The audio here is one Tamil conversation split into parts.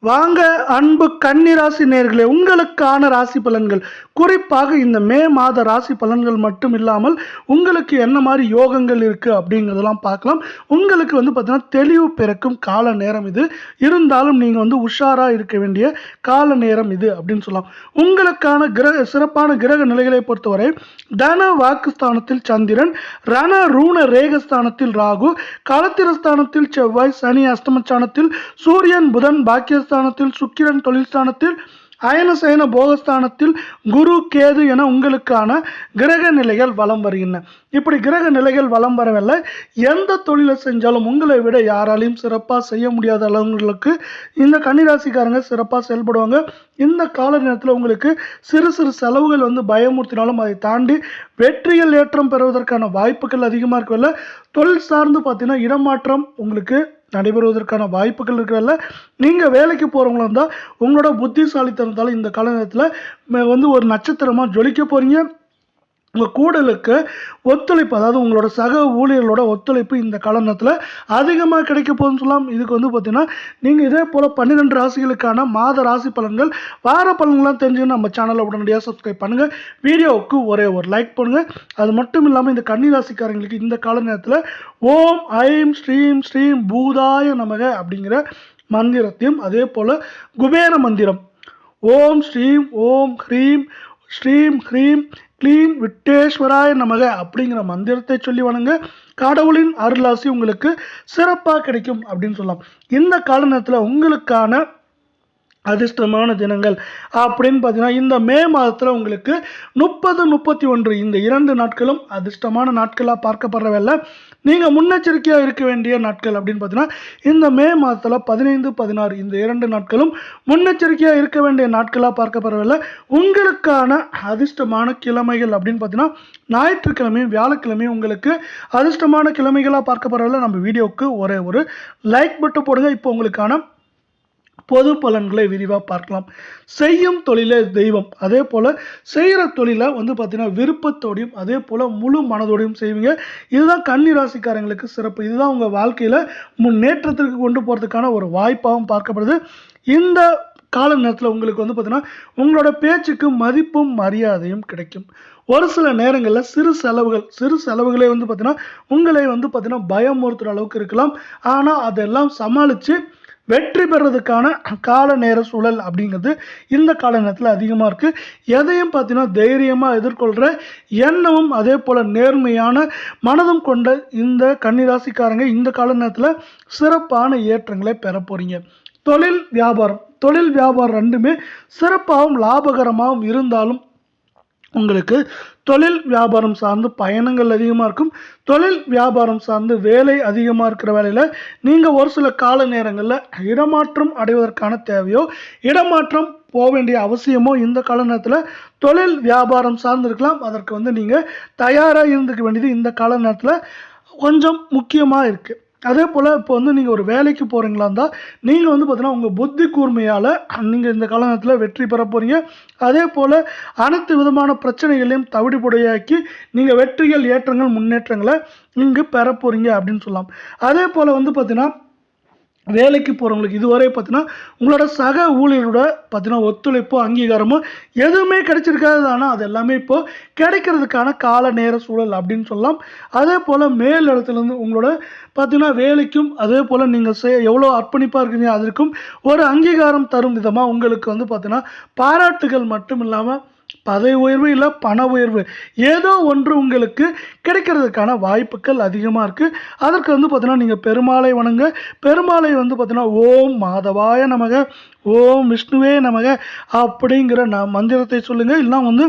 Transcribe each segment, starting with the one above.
வாங்க அன்பு கன்னி ராசி நேயர்களே, உங்களுக்கான ராசி பலன்கள். குறிப்பாக இந்த மே மாத ராசி பலன்கள் மட்டும் இல்லாமல் உங்களுக்கு என்ன மாதிரி யோகங்கள் இருக்குது அப்படிங்கிறதெல்லாம் பார்க்கலாம். உங்களுக்கு பார்த்தீங்கன்னா தெளிவு பிறக்கும் கால நேரம் இது. இருந்தாலும் நீங்கள் உஷாராக இருக்க வேண்டிய கால நேரம் இது அப்படின்னு சொல்லலாம். உங்களுக்கான சிறப்பான கிரக நிலைகளை பொறுத்தவரை தன வாக்குஸ்தானத்தில் சந்திரன், ரண ரூண ரேகஸ்தானத்தில் ராகு, களத்திரஸ்தானத்தில் செவ்வாய், சனி அஷ்டமஸ்தானத்தில் சூரியன், புதன் பாக்கியஸ்தானத்தில் சுக்கிரன், தொழில் ஸ்தானத்தில் அயனசயன போகஸ்தானத்தில் குரு, கேது என உங்களுக்கான கிரக நிலைகள் வலம் வருகின்றன. இப்படி கிரக நிலைகள் வலம் வரவில்லை. எந்த தொழிலை செஞ்சாலும் உங்களை விட யாராலையும் சிறப்பாக செய்ய முடியாத அளவுங்களுக்கு இந்த கன்னிராசிக்காரங்க சிறப்பாக செயல்படுவாங்க. இந்த கால நேரத்தில் உங்களுக்கு சிறு சிறு செலவுகள் பயமுறுத்தினாலும் அதை தாண்டி வெற்றிகள் ஏற்றம் பெறுவதற்கான வாய்ப்புகள் அதிகமாக இருக்கவில்லை. தொழில் சார்ந்து பார்த்தீங்கன்னா இடமாற்றம் உங்களுக்கு நடைபெறுவதற்கான வாய்ப்புகள் இருக்கிறதில்ல. நீங்கள் வேலைக்கு போகிறவங்களா இருந்தால் உங்களோட புத்திசாலித்தனத்தால் இந்த கால நேரத்தில் ஒரு நட்சத்திரமாக ஜொலிக்க போகிறீங்க. உங்கள் கூடலுக்கு ஒத்துழைப்பு, அதாவது உங்களோட சக ஊழியர்களோட ஒத்துழைப்பு இந்த கால நேரத்தில் அதிகமாக கிடைக்க போகுதுன்னு சொல்லலாம். இதுக்கு பார்த்தீங்கன்னா நீங்கள் இதே போல் 12 ராசிகளுக்கான மாத ராசி பலன்கள், வார பலன்கள்லாம் தெரிஞ்சுன்னு நம்ம சேனலை உடனடியாக சப்ஸ்கிரைப் பண்ணுங்கள். வீடியோவுக்கு ஒரே ஒரு லைக் பண்ணுங்கள். அது மட்டும் இல்லாமல் இந்த கன்னி ராசிக்காரங்களுக்கு இந்த கால நேரத்தில் ஓம் ஐம் ஸ்ரீம் ஸ்ரீம் பூதாய நமக அப்படிங்கிற மந்திரத்தையும், அதே போல் குபேர மந்திரம் ஓம் ஸ்ரீம் ஓம் ஹ்ரீம் ஸ்ரீம் ஹ்ரீம் க்ளீம் விட்டேஸ்வராய நமக அப்படிங்கிற மந்திரத்தை சொல்லி வணங்க. கடவுளின் அருளாசி உங்களுக்கு சிறப்பாக கிடைக்கும் அப்படின்னு சொல்லலாம். இந்த கால நேரத்தில் உங்களுக்கான அதிர்ஷ்டமான தினங்கள் அப்படின்னு பார்த்தீங்கன்னா இந்த மே மாதத்தில் உங்களுக்கு 30, 31 இந்த 2 நாட்களும் அதிர்ஷ்டமான நாட்களாக பார்க்கப்படுறவில்லை. நீங்கள் முன்னெச்சரிக்கையாக இருக்க வேண்டிய நாட்கள் அப்படின்னு பார்த்தீங்கன்னா இந்த மே மாதத்தில் 15, 16 இந்த 2 நாட்களும் முன்னெச்சரிக்கையாக இருக்க வேண்டிய நாட்களாக பார்க்கப்படுறவில்லை. உங்களுக்கான அதிர்ஷ்டமான கிழமைகள் அப்படின்னு பார்த்தீங்கன்னா ஞாயிற்றுக்கிழமையும் வியாழக்கிழமையும் உங்களுக்கு அதிர்ஷ்டமான கிழமைகளாக பார்க்கப்படுறவில்லை. நம்ம வீடியோவுக்கு ஒரே ஒரு லைக் மட்டும் போடுங்க. இப்போ உங்களுக்கான பொது பலன்களை விரிவாக பார்க்கலாம். செய்யும் தொழிலே தெய்வம். அதே போல் செய்கிற தொழிலை பார்த்தீங்கன்னா விருப்பத்தோடையும் அதே போல் முழு மனதோடையும் செய்வீங்க. இதுதான் கன்னி ராசிக்காரங்களுக்கு சிறப்பு. இதுதான் உங்கள் வாழ்க்கையில் முன்னேற்றத்திற்கு கொண்டு போகிறதுக்கான ஒரு வாய்ப்பாகவும் பார்க்கப்படுது. இந்த கால நேரத்தில் உங்களுக்கு பார்த்தீங்கன்னா உங்களோட பேச்சுக்கு மதிப்பும் மரியாதையும் கிடைக்கும். ஒரு சில நேரங்களில் சிறு செலவுகளே பார்த்தீங்கன்னா உங்களை பார்த்தீங்கன்னா பயமுறுத்துகிற அளவுக்கு இருக்கலாம். ஆனால் அதெல்லாம் சமாளித்து வெற்றி பெறதுக்கான கால நேர சூழல் அப்படிங்கிறது இந்த கால நேரத்தில் அதிகமாக இருக்குது. எதையும் பார்த்தீங்கன்னா தைரியமாக எதிர்கொள்கிற எண்ணமும் அதே போல் நேர்மையான மனதும் கொண்ட இந்த கன்னிராசிக்காரங்க இந்த கால நேரத்தில் சிறப்பான ஏற்றங்களை பெற போகிறீங்க. தொழில் வியாபாரம் ரெண்டுமே சிறப்பாகவும் லாபகரமாகவும் இருந்தாலும் உங்களுக்கு தொழில் வியாபாரம் சார்ந்து பயணங்கள் அதிகமாக இருக்கும். தொழில் வியாபாரம் சார்ந்து வேலை அதிகமாக இருக்கிற வேலையில் நீங்கள் ஒரு சில கால நேரங்களில் இடமாற்றம் அடைவதற்கான தேவையோ இடமாற்றம் போக வேண்டிய அவசியமோ இந்த கால நேரத்தில் தொழில் வியாபாரம் சார்ந்து இருக்கலாம். அதற்கு நீங்கள் தயாராக இருந்துக்க வேண்டியது இந்த கால நேரத்தில் கொஞ்சம் முக்கியமாக இருக்குது. அதே போல் இப்போ நீங்கள் ஒரு வேலைக்கு போகிறீங்களா இருந்தால் நீங்கள் பார்த்தீங்கன்னா உங்கள் புத்தி கூர்மையால் நீங்கள் இந்த காலகட்டத்தில் வெற்றி பெற போகிறீங்க. அதே போல் அனைத்து விதமான பிரச்சனைகளையும் தவிடுபொடியாக்கி நீங்கள் வெற்றிகள், ஏற்றங்கள், முன்னேற்றங்களை இங்கு பெற போகிறீங்க அப்படின்னு சொல்லலாம். அதே போல் பார்த்தீங்கன்னா வேலைக்கு போகிறவங்களுக்கு இதுவரை பார்த்தீங்கன்னா உங்களோட சக ஊழியரோட பார்த்தீங்கன்னா ஒத்துழைப்போ அங்கீகாரமோ எதுவுமே கிடைச்சிருக்காது. ஆனால் அது எல்லாமே இப்போது கிடைக்கிறதுக்கான கால நேர சூழல் அப்படின்னு சொல்லலாம். அதே போல் மேல் இடத்துலேருந்து உங்களோட பார்த்தீங்கன்னா வேலைக்கும் அதே போல் நீங்கள் எவ்வளோ அர்ப்பணிப்பாக இருக்கீங்க அதற்கும் ஒரு அங்கீகாரம் தரும் விதமாக உங்களுக்கு பார்த்தீங்கன்னா பாராட்டுகள் மட்டும் இல்லாமல் பதவி உயர்வு இல்லை பண உயர்வு ஏதோ ஒன்று உங்களுக்கு கிடைக்கிறதுக்கான வாய்ப்புகள் அதிகமாக இருக்குது. அதற்கு பார்த்தீங்கன்னா நீங்கள் பெருமாளை வணங்க. பெருமாளை பார்த்தீங்கன்னா ஓம் மாதவாய நமக, ஓம் விஷ்ணுவே நமக அப்படிங்கிற மந்திரத்தை சொல்லுங்கள். இல்லைனா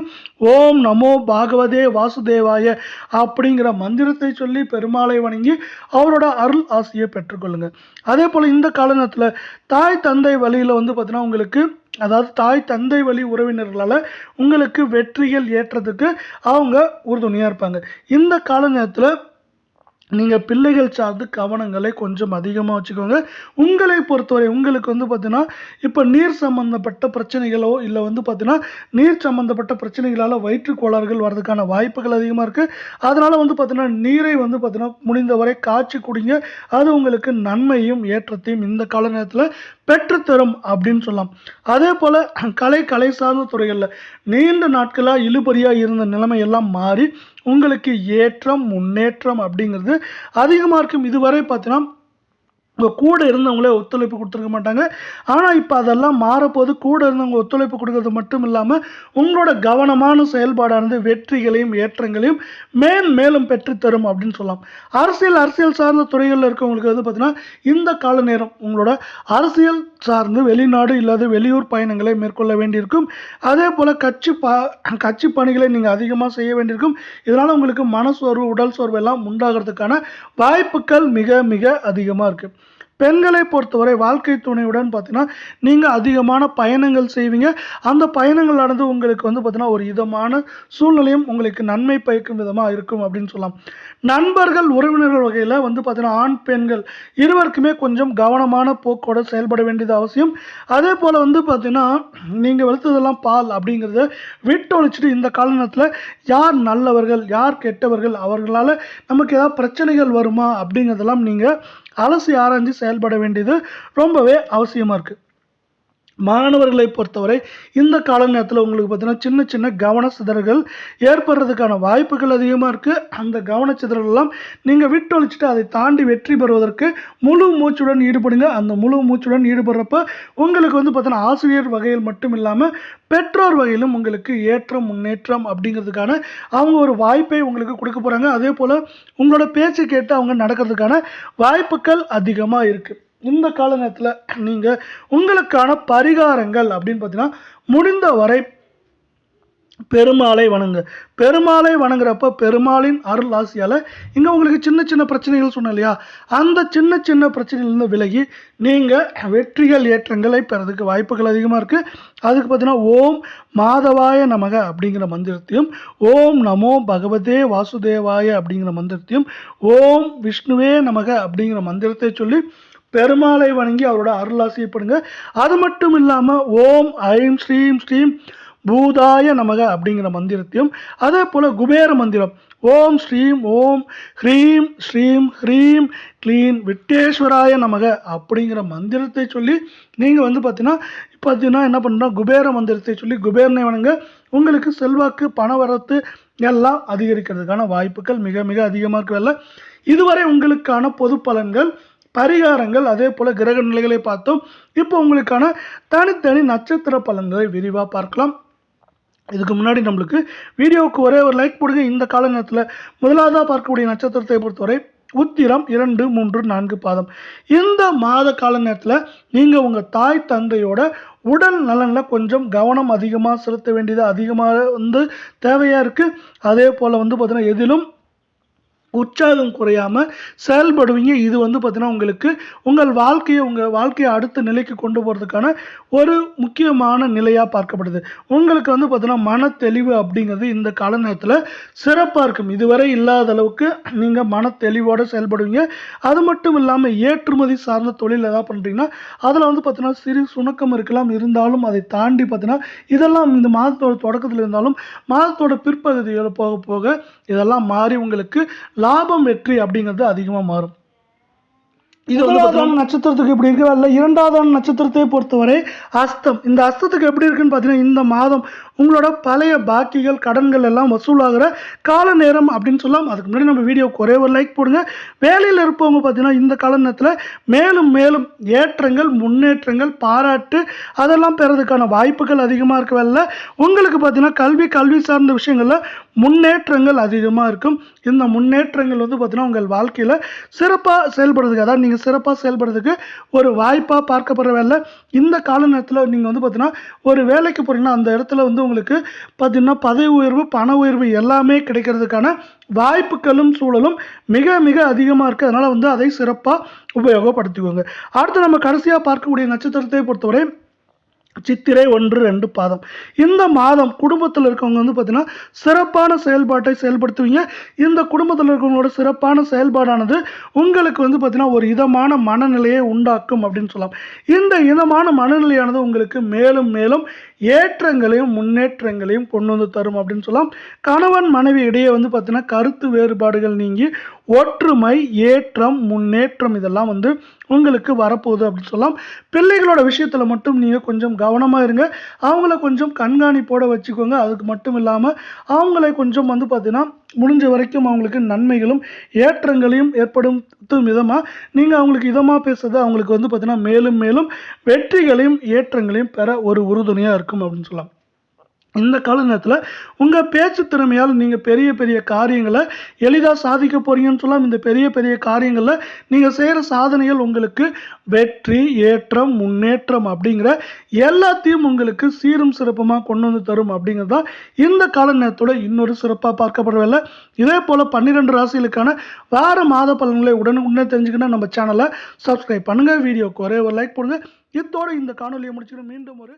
ஓம் நமோ பாகவதே வாசுதேவாய அப்படிங்கிற மந்திரத்தை சொல்லி பெருமாளை வணங்கி அவரோட அருள் ஆசையை பெற்றுக்கொள்ளுங்கள். அதே போல் இந்த காலத்தில் தாய் தந்தை வழியில் பார்த்தீங்கன்னா உங்களுக்கு, அதாவது தாய் தந்தை வழி உறவினர்களால் உங்களுக்கு வெற்றிகள் ஏற்றத்துக்கு அவங்க உறுதுணையாக இருப்பாங்க. இந்த கால நேரத்தில் நீங்கள் பிள்ளைகள் சார்ந்து கவனங்களை கொஞ்சம் அதிகமாக வச்சுக்கோங்க. உங்களை பொறுத்தவரை உங்களுக்கு பார்த்தீங்கன்னா இப்போ நீர் சம்மந்தப்பட்ட பிரச்சனைகளோ இல்லை பார்த்தீங்கன்னா நீர் சம்மந்தப்பட்ட பிரச்சனைகளால் வயிற்று கோளாறுகள் வர்றதுக்கான வாய்ப்புகள் அதிகமாக இருக்குது. அதனால் பார்த்தீங்கன்னா நீரை பார்த்தீங்கன்னா முடிந்தவரை காய்ச்சி குடிங்க. அது உங்களுக்கு நன்மையும் ஏற்றத்தையும் இந்த கால நேரத்தில் பெற்றுத்தரும் அப்படின்னு சொல்லலாம். அதே போல் கலை சார்ந்த துறைகளில் நீண்ட நாட்களாக இழுபறியாக இருந்த நிலைமை எல்லாம் மாறி உங்களுக்கு ஏற்றம் முன்னேற்றம் அப்படிங்கிறது அதிகமாக இருக்கும். இதுவரை பார்த்தீங்கன்னா உங்கள் கூட இருந்தவங்களே ஒத்துழைப்பு கொடுத்துருக்க மாட்டாங்க. ஆனால் இப்போ அதெல்லாம் மாறப்போது கூட இருந்தவங்க ஒத்துழைப்பு கொடுக்கறது மட்டும் இல்லாமல் உங்களோட கவனமான செயல்பாடானது வெற்றிகளையும் ஏற்றங்களையும் மேலும் பெற்றுத்தரும் அப்படின்னு சொல்லலாம். அரசியல் சார்ந்த துறைகளில் இருக்கவங்களுக்கு வந்து பார்த்தீங்கன்னா இந்த கால நேரம் உங்களோட அரசியல் சார்ந்து வெளிநாடு இல்லாத வெளியூர் பயணங்களை மேற்கொள்ள வேண்டியிருக்கும். அதே போல் கட்சி பணிகளை நீங்கள் அதிகமாக செய்ய வேண்டியிருக்கும். இதனால் உங்களுக்கு மனசோர்வு உடல் சோர்வு எல்லாம் உண்டாகிறதுக்கான வாய்ப்புகள் மிக அதிகமாக இருக்குது. பெண்களை பொறுத்தவரை வாழ்க்கை துணையுடன் பார்த்தீங்கன்னா நீங்கள் அதிகமான பயணங்கள் செய்வீங்க. அந்த பயணங்களானது உங்களுக்கு வந்து பார்த்தீங்கன்னா ஒரு இதமான சூழ்நிலையும் உங்களுக்கு நன்மை பயக்கும் விதமாக இருக்கும் அப்படின்னு சொல்லலாம். நண்பர்கள் உறவினர்கள் வகையில் வந்து பார்த்தீங்கன்னா ஆண் பெண்கள் இருவருக்குமே கொஞ்சம் கவனமான போக்கோடு செயல்பட வேண்டியது அவசியம். அதே போல் வந்து பார்த்தீங்கன்னா நீங்கள் வெளுத்ததெல்லாம் பால் அப்படிங்கிறத விட்டு ஒழிச்சிட்டு இந்த காலநேரத்தில் யார் நல்லவர்கள் யார் கெட்டவர்கள், அவர்களால் நமக்கு ஏதாவது பிரச்சனைகள் வருமா அப்படிங்கிறதெல்லாம் நீங்கள் அலசி ஆராய்ஞ்சு செயல்பட வேண்டியது ரொம்பவே அவசியமாக இருக்குது. மாணவர்களை பொறுத்தவரை இந்த கால நேரத்தில் உங்களுக்கு பார்த்தீங்கன்னா சின்ன கவன சிதறல்கள் ஏற்படுறதுக்கான வாய்ப்புகள் அதிகமாக இருக்குது. அந்த கவன சிதறலாம் நீங்கள் விட்டொழிச்சிட்டு அதை தாண்டி வெற்றி பெறுவதற்கு முழு மூச்சுடன் ஈடுபடுங்க. அந்த முழு மூச்சுடன் ஈடுபடுறப்ப உங்களுக்கு வந்து பார்த்தீங்கன்னா ஆசிரியர் வகையில் மட்டும் இல்லாமல் பெற்றோர் வகையிலும் உங்களுக்கு ஏற்றம் முன்னேற்றம் அப்படிங்கிறதுக்கான அவங்க ஒரு வாய்ப்பை உங்களுக்கு கொடுக்க போகிறாங்க. அதே போல் உங்களோட பேச்சு கேட்டு அவங்க நடக்கிறதுக்கான வாய்ப்புகள் அதிகமாக இருக்குது. இந்த கால நேரத்தில் நீங்கள் உங்களுக்கான பரிகாரங்கள் அப்படின்னு பார்த்தீங்கன்னா முடிந்த வரை பெருமாளை வணங்குறப்ப பெருமாளின் அருள் ஆசியால் இங்கே உங்களுக்கு சின்ன பிரச்சனைகள் சொன்னேன் இல்லையா, அந்த சின்ன பிரச்சனையிலிருந்து விலகி நீங்கள் வெற்றிகள் ஏற்றங்களை பெறதுக்கு வாய்ப்புகள் அதிகமாக இருக்குது. அதுக்கு பார்த்தீங்கன்னா ஓம் மாதவாய நமக அப்படிங்கிற மந்திரத்தையும், ஓம் நமோ பகவதே வாசுதேவாய அப்படிங்கிற மந்திரத்தையும், ஓம் விஷ்ணுவே நமக அப்படிங்கிற மந்திரத்தை சொல்லி பெருமாளை வணங்கி அவரோட அருளாசியப்படுங்க. அது மட்டும் இல்லாமல் ஓம் ஐம் ஸ்ரீம் பூதாய நமக அப்படிங்கிற மந்திரத்தையும், அதே போல் குபேர மந்திரம் ஓம் ஸ்ரீம் ஓம் ஹ்ரீம் க்ளீன் விட்டேஸ்வராய நமக அப்படிங்கிற மந்திரத்தை சொல்லி நீங்கள் வந்து பார்த்தீங்கன்னா என்ன பண்ணுறோம், குபேர மந்திரத்தை சொல்லி குபேரனை வணங்க உங்களுக்கு செல்வாக்கு பணவரத்து எல்லாம் அதிகரிக்கிறதுக்கான வாய்ப்புகள் மிக அதிகமாக இருக்கவில்லை. இதுவரை உங்களுக்கான பொது பலன்கள் பரிகாரங்கள் அதே போல் கிரக நிலைகளை பார்த்தோம். இப்போ உங்களுக்கான தனித்தனி நட்சத்திர பலன்களை விரிவாக பார்க்கலாம். இதுக்கு முன்னாடி நம்மளுக்கு வீடியோவுக்கு ஒரே ஒரு லைக் போடுங்க. இந்த கால நேரத்தில் முதலாவதாக பார்க்கக்கூடிய நட்சத்திரத்தை பொறுத்தவரை உத்திரம் 2, 3, 4 பாதம். இந்த மாத கால நேரத்தில் நீங்கள் உங்கள் தாய் தந்தையோட உடல் நலனில் கொஞ்சம் கவனம் அதிகமாக செலுத்த வேண்டியது அதிகமாக வந்து தேவையாக இருக்குது. அதே போல் வந்து பார்த்தீங்கன்னா எதிலும் உற்சாகம் குறையாமல் செயல்படுவீங்க. இது வந்து பார்த்தீங்கன்னா உங்களுக்கு உங்கள் வாழ்க்கையை அடுத்த நிலைக்கு கொண்டு போகிறதுக்கான ஒரு முக்கியமான நிலையாக பார்க்கப்படுது. உங்களுக்கு வந்து பார்த்தீங்கன்னா மன தெளிவு அப்படிங்கிறது இந்த கால நேரத்தில் சிறப்பாக இருக்கும். இதுவரை இல்லாத அளவுக்கு நீங்கள் மன தெளிவோடு செயல்படுவீங்க. அது மட்டும் இல்லாமல் ஏற்றுமதி சார்ந்த தொழில் ஏதாவது பண்ணுறீங்கன்னா அதில் வந்து பார்த்தீங்கன்னா சிறு சுணக்கம் இருக்கலாம். இருந்தாலும் அதை தாண்டி பார்த்தீங்கன்னா இதெல்லாம் இந்த மாதத்தோட தொடக்கத்தில் இருந்தாலும் மாதத்தோட பிற்பகுதியில் போக இதெல்லாம் மாறி உங்களுக்கு லாபம் வெற்றி அப்படிங்கிறது அதிகமாக மாறும். இது நட்சத்திரத்துக்கு எப்படி இருக்கு அல்ல. இரண்டாவது நட்சத்திரத்தை பொறுத்தவரை அஸ்தம். இந்த அஸ்தத்துக்கு எப்படி இருக்குன்னு பார்த்தீங்கன்னா இந்த மாதம் உங்களோட பழைய பாக்கிகள் கடன்கள் எல்லாம் வசூலாகிற கால நேரம் அப்படின்னு சொல்லலாம். அதுக்கு முன்னாடி நம்ம வீடியோக்கு ஒரே ஒரு லைக் போடுங்க. வேலையில் இருப்பவங்க பார்த்தீங்கன்னா இந்த கால நேரத்தில் மேலும் ஏற்றங்கள் முன்னேற்றங்கள் பாராட்டு அதெல்லாம் பெறதுக்கான வாய்ப்புகள் அதிகமாக இருக்கவில்லை. உங்களுக்கு பார்த்தீங்கன்னா கல்வி சார்ந்த விஷயங்களில் முன்னேற்றங்கள் அதிகமாக இருக்கும். இந்த முன்னேற்றங்கள் வந்து பார்த்தீங்கன்னா உங்கள் வாழ்க்கையில் சிறப்பாக செயல்படுறதுக்கு, அதாவது நீங்கள் சிறப்பாக செயல்படுறதுக்கு ஒரு வாய்ப்பாக பார்க்கப்படுறவில்லை. இந்த கால நேரத்தில் நீங்கள் வந்து பார்த்தீங்கன்னா ஒரு வேலைக்கு போகிறீங்கன்னா அந்த இடத்துல வந்து உங்களுக்கு பார்த்தீங்கன்னா பதவி உயர்வு பண உயர்வு எல்லாமே கிடைக்கிறதுக்கான வாய்ப்புகளும் சூழலும் மிக அதிகமாக இருக்குது. அதனால் வந்து அதை சிறப்பாக உபயோகப்படுத்திக்கோங்க. அடுத்து நம்ம கடைசியாக பார்க்கக்கூடிய நட்சத்திரத்தை பொறுத்தவரை சித்திரை 1, 2 பாதம். இந்த மாதம் குடும்பத்தில் இருக்கவங்க வந்து பார்த்தீங்கன்னா சிறப்பான செயல்பாட்டை செயல்படுத்துவீங்க. இந்த குடும்பத்தில் இருக்கவங்களோட சிறப்பான செயல்பாடானது உங்களுக்கு வந்து பார்த்தீங்கன்னா ஒரு இதமான மனநிலையை உண்டாக்கும் அப்படின்னு சொல்லலாம். இந்த இதமான மனநிலையானது உங்களுக்கு மேலும் ஏற்றங்களையும் முன்னேற்றங்களையும் கொண்டு வந்து தரும் அப்படின்னு சொல்லலாம். கணவன் மனைவி இடையே வந்து பார்த்தீங்கன்னா கருத்து வேறுபாடுகள் நீங்கி ஒற்றுமை ஏற்றம் முன்னேற்றம் இதெல்லாம் வந்து உங்களுக்கு வரப்போகுது அப்படின்னு சொல்லலாம். பிள்ளைகளோட விஷயத்துல மட்டும் நீங்க கொஞ்சம் கவனமா இருங்க. அவங்கள கொஞ்சம் கண்காணிப்போட வச்சுக்கோங்க. அதுக்கு மட்டும் இல்லாம அவங்கள கொஞ்சம் வந்து பார்த்தீங்கன்னா, முடிஞ்ச வரைக்கும் அவங்களுக்கு நன்மைகளும், ஏற்றங்களையும் ஏற்படுத்தும் விதமா நீங்க அவங்களுக்கு இதமா பேசுறது அவங்களுக்கு வந்து பார்த்தீங்கன்னா, மேலும் மேலும் வெற்றிகளையும், ஏற்றங்களையும் பெற ஒரு உறுதுணையா இருக்கும் அப்படின்னு சொல்லலாம். இந்த கால நேரத்துல உங்க பேச்சு திறமையால் நீங்க பெரிய பெரிய காரியங்கள எளிதா சாதிக்க போறீங்கன்னு சொல்லலாம். இந்த பெரிய பெரிய காரியங்கள்ல நீங்க செய்ற சாதனைகள் உங்களுக்கு வெற்றி, ஏற்றம், முன்னேற்றம் அப்படிங்கிற எல்லாத்தையும் உங்களுக்கு சீரும் சிறப்புமா கொண்டு வந்து தரும் அப்படிங்கிறது தான் இந்த கால நேரத்தோட இன்னொரு சிறப்பா பார்க்கப்படுறதில்ல. இதே போல 12 ராசிகளுக்கான வார மாத பலன்களை உடனுக்குடனே தெரிஞ்சுக்கணும்னா நம்ம சேனலை சப்ஸ்கிரைப் பண்ணுங்க. வீடியோக்கு ஒரே ஒரு லைக் போடுங்க. இத்தோட இந்த காணொலியை முடிச்சுட்டு மீண்டும் ஒரு